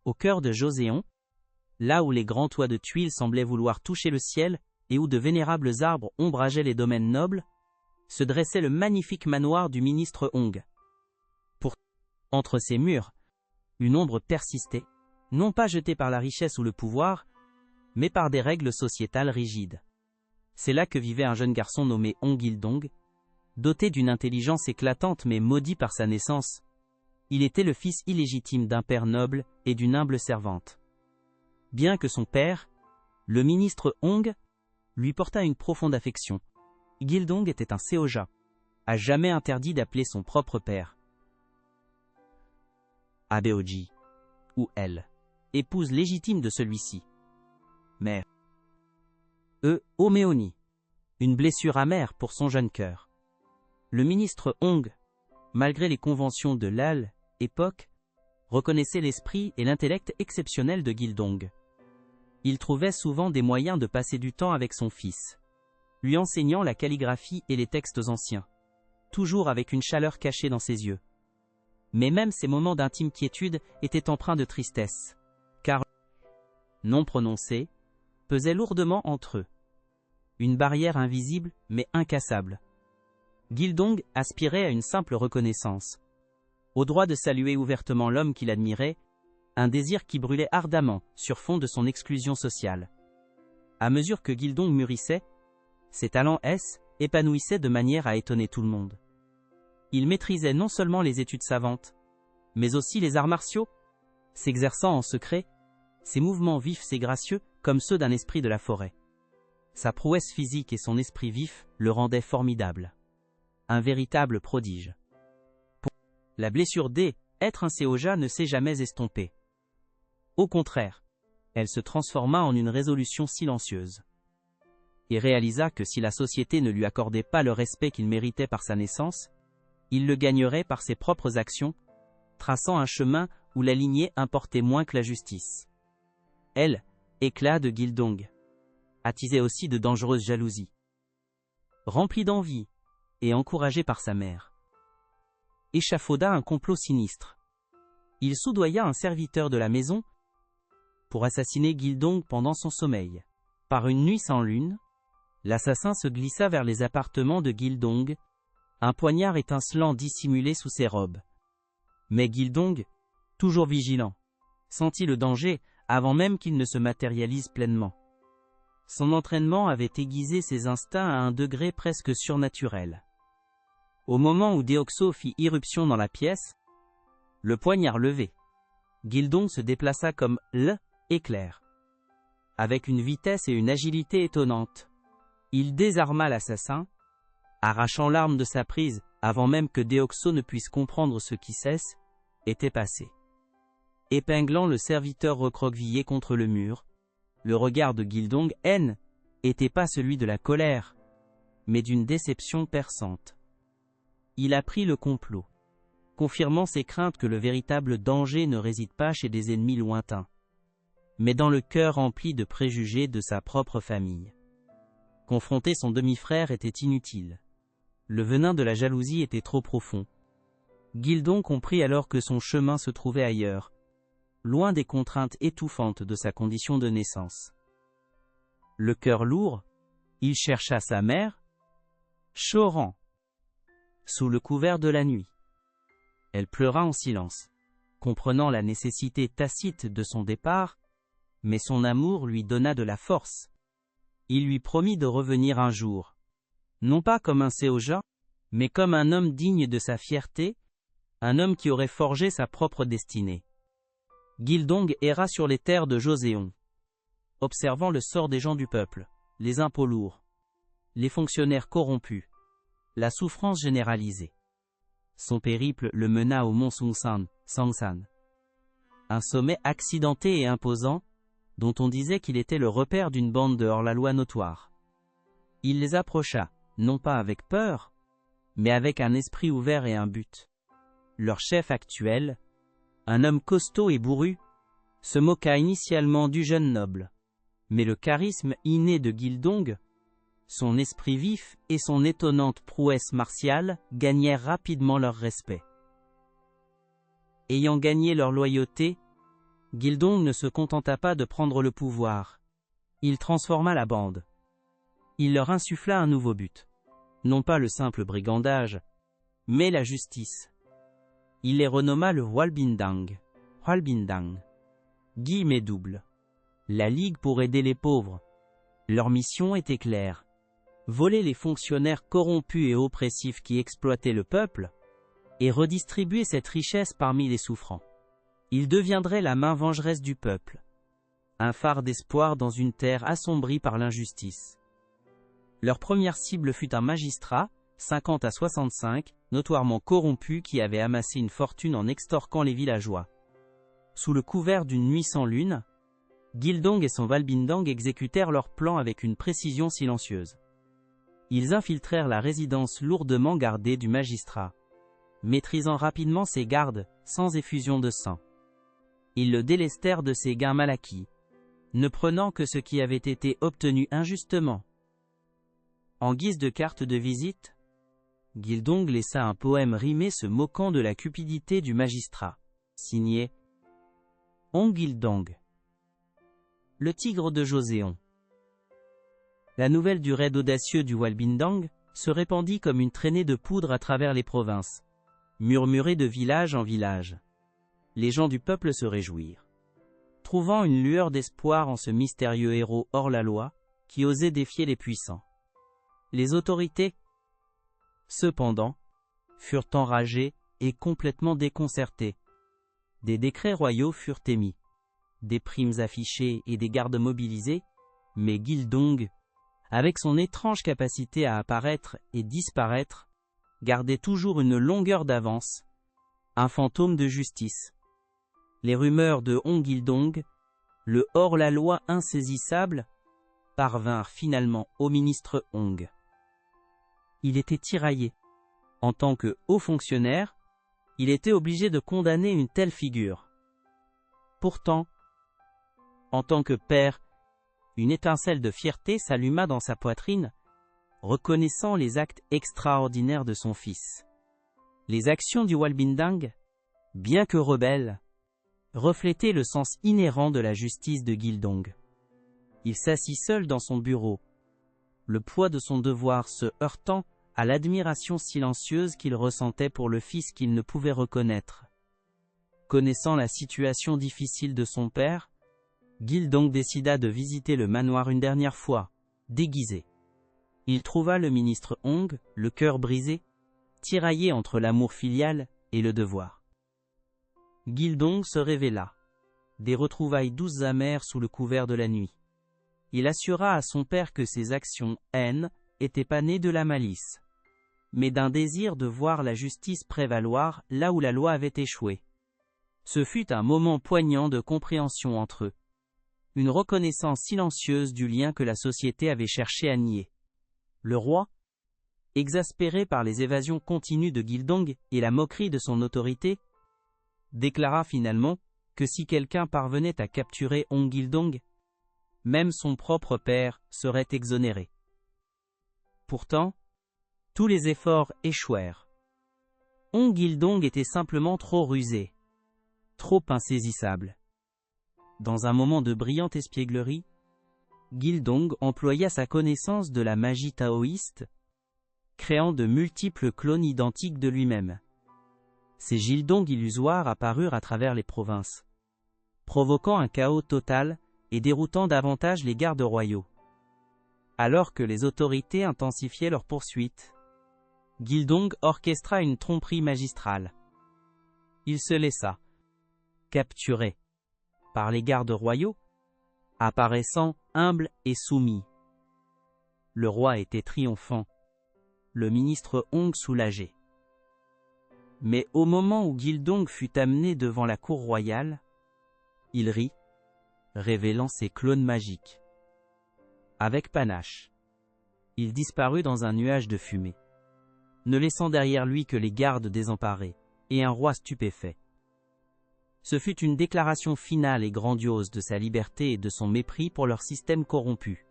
Au cœur de Joseon, là où les grands toits de tuiles semblaient vouloir toucher le ciel et où de vénérables arbres ombrageaient les domaines nobles, se dressait le magnifique manoir du ministre Hong. Entre ces murs, une ombre persistait, non pas jetée par la richesse ou le pouvoir, mais par des règles sociétales rigides. C'est là que vivait un jeune garçon nommé Hong Il-dong, doté d'une intelligence éclatante mais maudit par sa naissance. Il était le fils illégitime d'un père noble et d'une humble servante. Bien que son père, le ministre Hong, lui portât une profonde affection, Gildong était un Seoja, à jamais interdit d'appeler son propre père Abeoji, ou elle, épouse légitime de celui-ci. Mais Omeoni, une blessure amère pour son jeune cœur. Le ministre Hong, malgré les conventions de l'époque, reconnaissait l'esprit et l'intellect exceptionnels de Gildong. Il trouvait souvent des moyens de passer du temps avec son fils, lui enseignant la calligraphie et les textes anciens, toujours avec une chaleur cachée dans ses yeux. Mais même ces moments d'intime quiétude étaient empreints de tristesse, car, non prononcés, pesait lourdement entre eux. Une barrière invisible mais incassable. Gildong aspirait à une simple reconnaissance, au droit de saluer ouvertement l'homme qu'il admirait, un désir qui brûlait ardemment sur fond de son exclusion sociale. À mesure que Gildong mûrissait, ses talents épanouissaient de manière à étonner tout le monde. Il maîtrisait non seulement les études savantes, mais aussi les arts martiaux, s'exerçant en secret, ses mouvements vifs et gracieux comme ceux d'un esprit de la forêt. Sa prouesse physique et son esprit vif le rendaient formidable. Un véritable prodige. La blessure d'être un Seoja ne s'est jamais estompée. Au contraire, elle se transforma en une résolution silencieuse. Et réalisa que si la société ne lui accordait pas le respect qu'il méritait par sa naissance, il le gagnerait par ses propres actions, traçant un chemin où la lignée importait moins que la justice. Éclat de Gildong, attisait aussi de dangereuses jalousies. Rempli d'envie et encouragé par sa mère, échafauda un complot sinistre. Il soudoya un serviteur de la maison pour assassiner Gildong pendant son sommeil. Par une nuit sans lune, l'assassin se glissa vers les appartements de Gildong, un poignard étincelant dissimulé sous ses robes. Mais Gildong, toujours vigilant, sentit le danger avant même qu'il ne se matérialise pleinement. Son entraînement avait aiguisé ses instincts à un degré presque surnaturel. Au moment où Deokso fit irruption dans la pièce, le poignard levé, Gildong se déplaça comme l'éclair. Avec une vitesse et une agilité étonnantes, il désarma l'assassin, arrachant l'arme de sa prise avant même que Deokso ne puisse comprendre ce qui était passé. Épinglant le serviteur recroquevillé contre le mur, le regard de Gildong n'était pas celui de la colère, mais d'une déception perçante. Il apprit le complot, confirmant ses craintes que le véritable danger ne réside pas chez des ennemis lointains, mais dans le cœur rempli de préjugés de sa propre famille. Confronter son demi-frère était inutile. Le venin de la jalousie était trop profond. Gildong comprit alors que son chemin se trouvait ailleurs, loin des contraintes étouffantes de sa condition de naissance. Le cœur lourd, il chercha sa mère, Choran, sous le couvert de la nuit. Elle pleura en silence, comprenant la nécessité tacite de son départ, mais son amour lui donna de la force. Il lui promit de revenir un jour, non pas comme un Seoja, mais comme un homme digne de sa fierté, un homme qui aurait forgé sa propre destinée. Gildong erra sur les terres de Joseon, observant le sort des gens du peuple, les impôts lourds, les fonctionnaires corrompus, la souffrance généralisée. Son périple le mena au mont Sangsan, un sommet accidenté et imposant, dont on disait qu'il était le repère d'une bande de hors-la-loi notoire. Il les approcha, non pas avec peur, mais avec un esprit ouvert et un but. Leur chef actuel, un homme costaud et bourru, se moqua initialement du jeune noble. Mais le charisme inné de Gildong, son esprit vif et son étonnante prouesse martiale gagnèrent rapidement leur respect. Ayant gagné leur loyauté, Gildong ne se contenta pas de prendre le pouvoir. Il transforma la bande. Il leur insuffla un nouveau but. Non pas le simple brigandage, mais la justice. Il les renomma le Hwalbindang. Hwalbindang. Guillemets doubles. La Ligue pour aider les pauvres. Leur mission était claire. Voler les fonctionnaires corrompus et oppressifs qui exploitaient le peuple, et redistribuer cette richesse parmi les souffrants. Ils deviendraient la main vengeresse du peuple. Un phare d'espoir dans une terre assombrie par l'injustice. Leur première cible fut un magistrat, 50 à 65, notoirement corrompu qui avait amassé une fortune en extorquant les villageois. Sous le couvert d'une nuit sans lune, Gildong et son Hwalbindang exécutèrent leur plan avec une précision silencieuse. Ils infiltrèrent la résidence lourdement gardée du magistrat, maîtrisant rapidement ses gardes, sans effusion de sang. Ils le délestèrent de ses gains mal acquis, ne prenant que ce qui avait été obtenu injustement. En guise de carte de visite, Gildong laissa un poème rimé se moquant de la cupidité du magistrat, signé Ong Gildong. Le tigre de Joseon. La nouvelle du raid audacieux du Hwalbindang se répandit comme une traînée de poudre à travers les provinces, murmurée de village en village. Les gens du peuple se réjouirent, trouvant une lueur d'espoir en ce mystérieux héros hors la loi, qui osait défier les puissants. Les autorités, cependant, furent enragées et complètement déconcertées. Des décrets royaux furent émis, des primes affichées et des gardes mobilisés, mais Gildong, avec son étrange capacité à apparaître et disparaître, gardait toujours une longueur d'avance, un fantôme de justice. Les rumeurs de Ong Gildong, le hors-la-loi insaisissable, parvinrent finalement au ministre Ong. Il était tiraillé. En tant que haut fonctionnaire, il était obligé de condamner une telle figure. Pourtant, en tant que père, une étincelle de fierté s'alluma dans sa poitrine, reconnaissant les actes extraordinaires de son fils. Les actions du Hwalbindang, bien que rebelles, reflétaient le sens inhérent de la justice de Gildong. Il s'assit seul dans son bureau, le poids de son devoir se heurtant à l'admiration silencieuse qu'il ressentait pour le fils qu'il ne pouvait reconnaître. Connaissant la situation difficile de son père, Gildong décida de visiter le manoir une dernière fois, déguisé. Il trouva le ministre Ong, le cœur brisé, tiraillé entre l'amour filial et le devoir. Gildong se révéla. Des retrouvailles douces amères sous le couvert de la nuit. Il assura à son père que ses actions, haines, n'étaient pas nées de la malice, mais d'un désir de voir la justice prévaloir là où la loi avait échoué. Ce fut un moment poignant de compréhension entre eux. Une reconnaissance silencieuse du lien que la société avait cherché à nier. Le roi, exaspéré par les évasions continues de Gildong et la moquerie de son autorité, déclara finalement que si quelqu'un parvenait à capturer Ong Gildong, même son propre père serait exonéré. Pourtant, tous les efforts échouèrent. Ong Gildong était simplement trop rusé, trop insaisissable. Dans un moment de brillante espièglerie, Gildong employa sa connaissance de la magie taoïste, créant de multiples clones identiques de lui-même. Ces Gildong illusoires apparurent à travers les provinces, provoquant un chaos total et déroutant davantage les gardes royaux. Alors que les autorités intensifiaient leurs poursuites, Gildong orchestra une tromperie magistrale. Il se laissa capturer par les gardes royaux, apparaissant humble et soumis. Le roi était triomphant, le ministre Ong soulagé. Mais au moment où Gildong fut amené devant la cour royale, il rit, révélant ses clones magiques. Avec panache, il disparut dans un nuage de fumée, ne laissant derrière lui que les gardes désemparés, et un roi stupéfait. Ce fut une déclaration finale et grandiose de sa liberté et de son mépris pour leur système corrompu.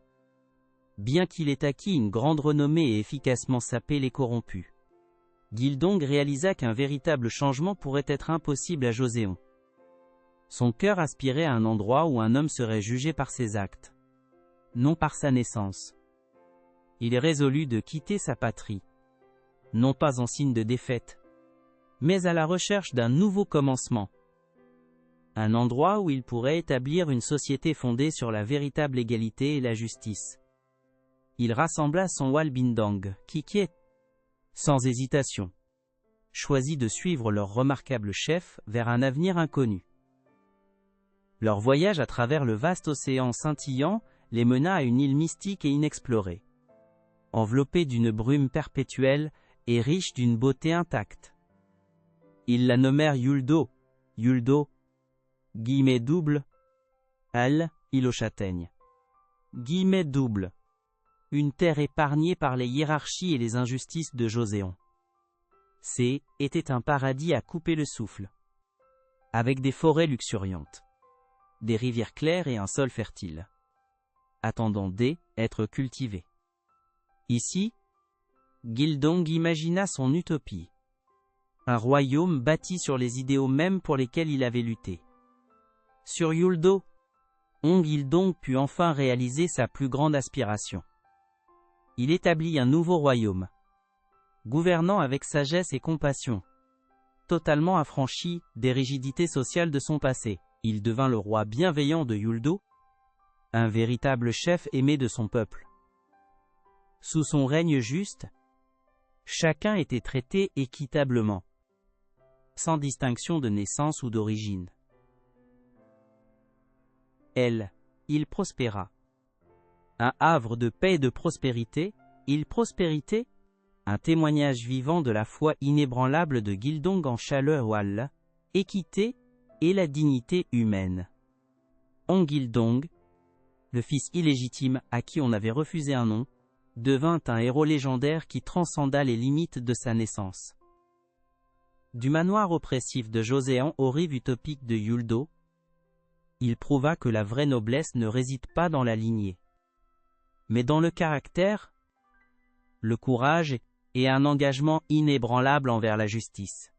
Bien qu'il ait acquis une grande renommée et efficacement sapé les corrompus, Gildong réalisa qu'un véritable changement pourrait être impossible à Joseon. Son cœur aspirait à un endroit où un homme serait jugé par ses actes, non par sa naissance. Il résolut de quitter sa patrie, non pas en signe de défaite, mais à la recherche d'un nouveau commencement. Un endroit où il pourrait établir une société fondée sur la véritable égalité et la justice. Il rassembla son Walbindang, qui sans hésitation, choisit de suivre leur remarquable chef vers un avenir inconnu. Leur voyage à travers le vaste océan scintillant les mena à une île mystique et inexplorée, enveloppée d'une brume perpétuelle et riche d'une beauté intacte. Ils la nommèrent Yuldo, guillemets double, île aux châtaignes, guillemets double, une terre épargnée par les hiérarchies et les injustices de Joséon. Était un paradis à couper le souffle, avec des forêts luxuriantes, des rivières claires et un sol fertile, attendant d'être cultivés. Ici, Gildong imagina son utopie, un royaume bâti sur les idéaux mêmes pour lesquels il avait lutté. Sur Yuldo, Gildong put enfin réaliser sa plus grande aspiration. Il établit un nouveau royaume, gouvernant avec sagesse et compassion. Totalement affranchi des rigidités sociales de son passé, il devint le roi bienveillant de Yuldo, un véritable chef aimé de son peuple. Sous son règne juste, chacun était traité équitablement, sans distinction de naissance ou d'origine. Il prospéra. Un havre de paix et de prospérité, prospérité, un témoignage vivant de la foi inébranlable de Gildong en Chaleur-Wall, équité et la dignité humaine. Gildong, le fils illégitime à qui on avait refusé un nom, devint un héros légendaire qui transcenda les limites de sa naissance. Du manoir oppressif de Joséon aux rives utopiques de Yuldo, il prouva que la vraie noblesse ne réside pas dans la lignée, mais dans le caractère, le courage et un engagement inébranlable envers la justice.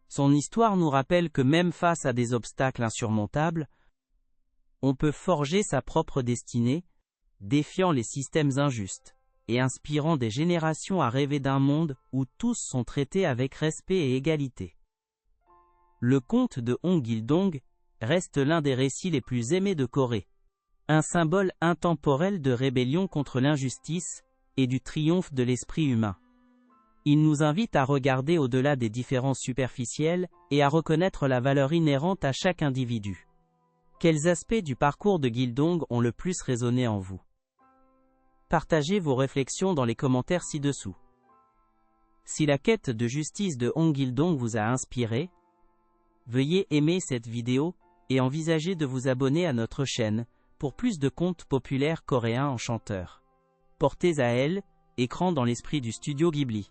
Son histoire nous rappelle que même face à des obstacles insurmontables, on peut forger sa propre destinée, défiant les systèmes injustes, et inspirant des générations à rêver d'un monde où tous sont traités avec respect et égalité. Le conte de Gildong reste l'un des récits les plus aimés de Corée, un symbole intemporel de rébellion contre l'injustice et du triomphe de l'esprit humain. Il nous invite à regarder au-delà des différences superficielles et à reconnaître la valeur inhérente à chaque individu. Quels aspects du parcours de Gildong ont le plus résonné en vous? Partagez vos réflexions dans les commentaires ci-dessous. Si la quête de justice de Gildong vous a inspiré, veuillez aimer cette vidéo et envisager de vous abonner à notre chaîne pour plus de contes populaires coréens enchanteurs. Portez à elle, écran dans l'esprit du studio Ghibli.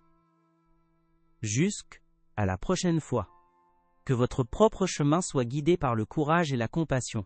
Jusqu'à la prochaine fois. Que votre propre chemin soit guidé par le courage et la compassion.